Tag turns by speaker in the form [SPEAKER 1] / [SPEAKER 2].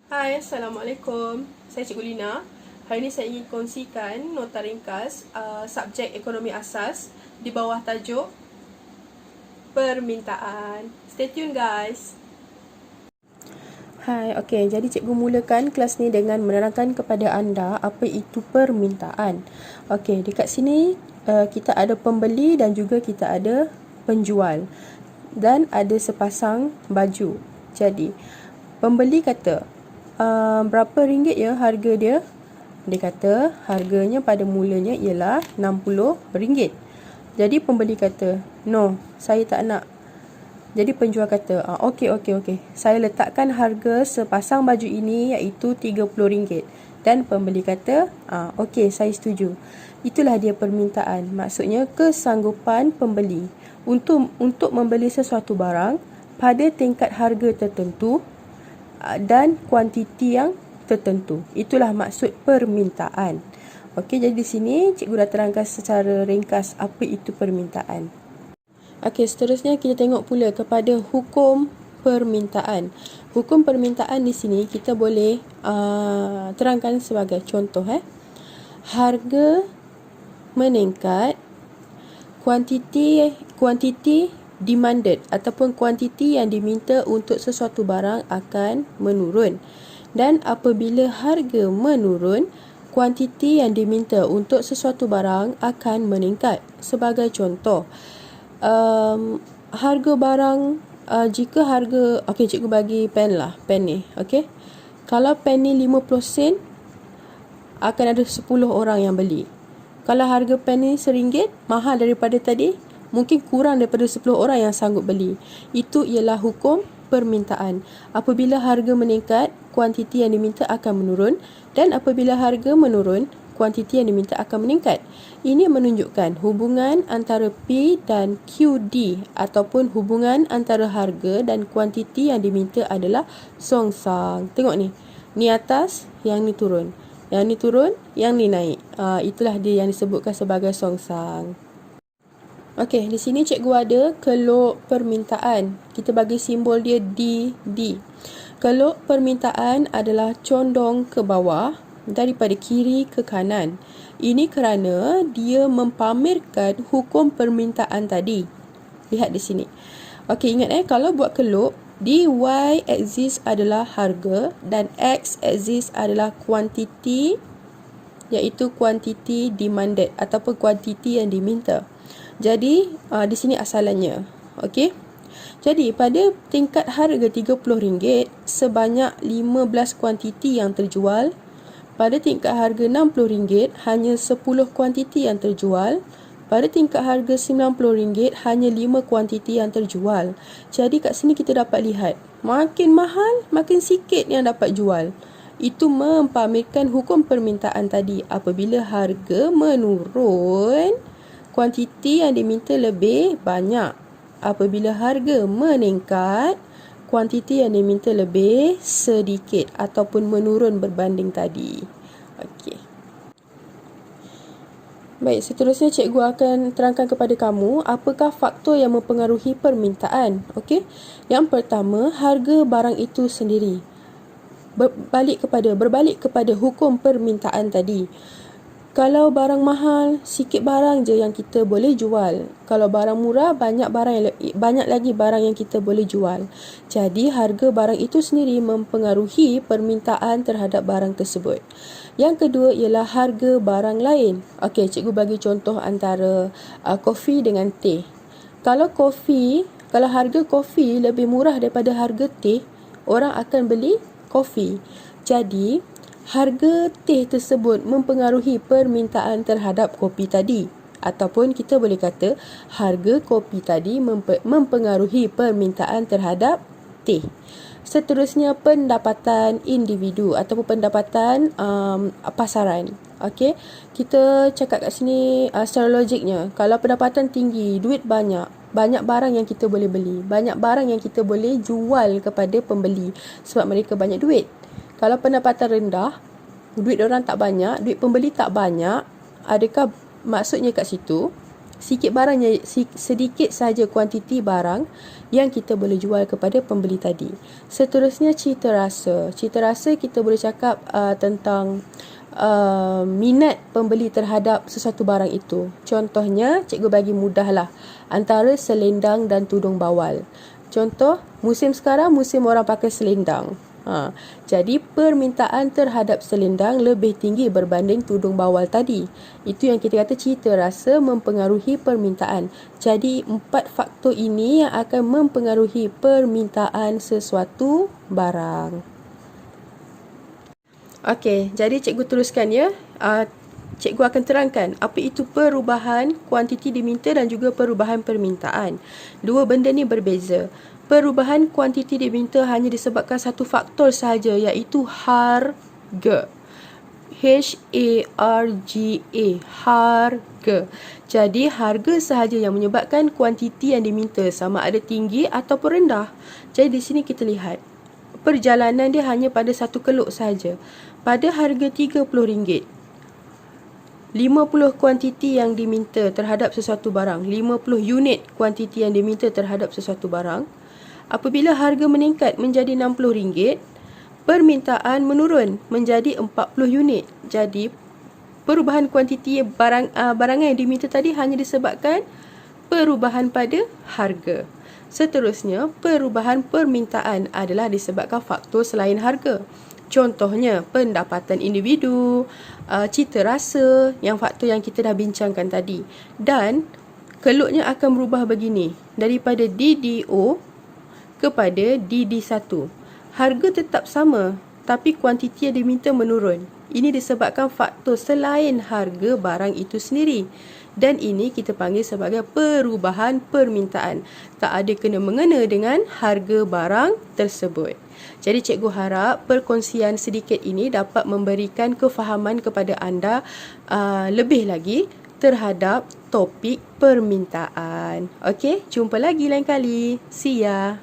[SPEAKER 1] Hai, Assalamualaikum. Saya Cikgu Lina. Hari ini saya ingin kongsikan nota ringkas subjek ekonomi asas di bawah tajuk permintaan. Stay tune guys.
[SPEAKER 2] Hai, okey. Jadi cikgu mulakan kelas ni dengan menerangkan kepada anda apa itu permintaan. Okey, dekat sini kita ada pembeli dan juga kita ada penjual. Dan ada sepasang baju. Jadi, pembeli kata, berapa ringgit ya harga dia? Dia kata harganya pada mulanya ialah RM60. Jadi pembeli kata, no, saya tak nak. Jadi penjual kata, okey. Saya letakkan harga sepasang baju ini iaitu RM30. Dan pembeli kata, okey, saya setuju. Itulah dia permintaan. Maksudnya kesanggupan pembeli untuk membeli sesuatu barang pada tingkat harga tertentu dan kuantiti yang tertentu. Itulah maksud permintaan. Okey, jadi di sini cikgu dah terangkan secara ringkas apa itu permintaan. Okey, seterusnya kita tengok pula kepada hukum permintaan. Hukum permintaan di sini kita boleh terangkan sebagai contoh. Harga meningkat, kuantiti demanded ataupun kuantiti yang diminta untuk sesuatu barang akan menurun. Dan apabila harga menurun, kuantiti yang diminta untuk sesuatu barang akan meningkat. Sebagai contoh, harga barang, jika harga, okey, cikgu bagi pen ni, okey. Kalau pen ni 50 sen, akan ada 10 orang yang beli. Kalau harga pen ni RM1, mahal daripada tadi, mungkin kurang daripada 10 orang yang sanggup beli. Itu ialah hukum permintaan. Apabila harga meningkat, kuantiti yang diminta akan menurun, dan apabila harga menurun, kuantiti yang diminta akan meningkat. Ini menunjukkan hubungan antara P dan QD ataupun hubungan antara harga dan kuantiti yang diminta adalah songsang. Tengok ni. Ni atas, yang ni turun. Yang ni turun, yang ni naik. Itulah dia yang disebutkan sebagai songsang. Okey, di sini cikgu ada kelok permintaan. Kita bagi simbol dia D. Kelok permintaan adalah condong ke bawah daripada kiri ke kanan. Ini kerana dia mempamerkan hukum permintaan tadi. Lihat di sini. Okey, ingat kalau buat kelok, di Y axis adalah harga dan X axis adalah kuantiti, iaitu kuantiti demanded ataupun kuantiti yang diminta. Jadi di sini asalannya. Okey. Jadi pada tingkat harga RM30 sebanyak 15 kuantiti yang terjual. Pada tingkat harga RM60 hanya 10 kuantiti yang terjual. Pada tingkat harga RM90 hanya 5 kuantiti yang terjual. Jadi kat sini kita dapat lihat, makin mahal, makin sikit yang dapat jual. Itu mempamerkan hukum permintaan tadi. Apabila harga menurun, kuantiti yang diminta lebih banyak. Apabila harga meningkat, kuantiti yang diminta lebih sedikit ataupun menurun berbanding tadi. Okey. Baik, seterusnya cikgu akan terangkan kepada kamu apakah faktor yang mempengaruhi permintaan. Okey. Yang pertama, harga barang itu sendiri. Berbalik kepada hukum permintaan tadi. Kalau barang mahal, sikit barang je yang kita boleh jual. Kalau barang murah, banyak lagi barang yang kita boleh jual. Jadi harga barang itu sendiri mempengaruhi permintaan terhadap barang tersebut. Yang kedua ialah harga barang lain. Okey, cikgu bagi contoh antara kopi dengan teh. Kalau harga kopi lebih murah daripada harga teh, orang akan beli kopi. Jadi harga teh tersebut mempengaruhi permintaan terhadap kopi tadi. Ataupun kita boleh kata harga kopi tadi mempengaruhi permintaan terhadap teh. Seterusnya, pendapatan individu ataupun pendapatan pasaran. Okey, kita cakap kat sini secara logiknya. Kalau pendapatan tinggi, duit banyak barang yang kita boleh beli. Banyak barang yang kita boleh jual kepada pembeli sebab mereka banyak duit. Kalau pendapatan rendah, duit orang tak banyak, duit pembeli tak banyak, adakah maksudnya kat situ sedikit saja kuantiti barang yang kita boleh jual kepada pembeli tadi. Seterusnya cita rasa. Cita rasa kita boleh cakap tentang minat pembeli terhadap sesuatu barang itu. Contohnya, cikgu bagi mudah lah, antara selendang dan tudung bawal. Contoh, musim sekarang musim orang pakai selendang. Jadi permintaan terhadap selendang lebih tinggi berbanding tudung bawal tadi. Itu yang kita kata cita rasa mempengaruhi permintaan. Jadi 4 faktor ini yang akan mempengaruhi permintaan sesuatu barang. Okey, jadi cikgu teruskan ya. Cikgu akan terangkan apa itu perubahan kuantiti diminta dan juga perubahan permintaan. Dua benda ni berbeza. Perubahan kuantiti diminta hanya disebabkan satu faktor sahaja, iaitu harga. H-A-R-G-A, harga. Jadi harga sahaja yang menyebabkan kuantiti yang diminta sama ada tinggi ataupun rendah. Jadi di sini kita lihat perjalanan dia hanya pada satu keluk sahaja. Pada harga RM30, 50 kuantiti yang diminta terhadap sesuatu barang, 50 unit kuantiti yang diminta terhadap sesuatu barang. Apabila harga meningkat menjadi RM60, permintaan menurun menjadi 40 unit. Jadi perubahan kuantiti barangan yang diminta tadi hanya disebabkan perubahan pada harga. Seterusnya, perubahan permintaan adalah disebabkan faktor selain harga. Contohnya, pendapatan individu, cita rasa, yang faktor yang kita dah bincangkan tadi. Dan keluknya akan berubah begini, daripada DDO kepada DD1. Harga tetap sama, tapi kuantiti yang diminta menurun. Ini disebabkan faktor selain harga barang itu sendiri. Dan ini kita panggil sebagai perubahan permintaan. Tak ada kena-mengena dengan harga barang tersebut. Jadi cikgu harap perkongsian sedikit ini dapat memberikan kefahaman kepada anda lebih lagi terhadap topik permintaan. Okey, jumpa lagi lain kali. See ya.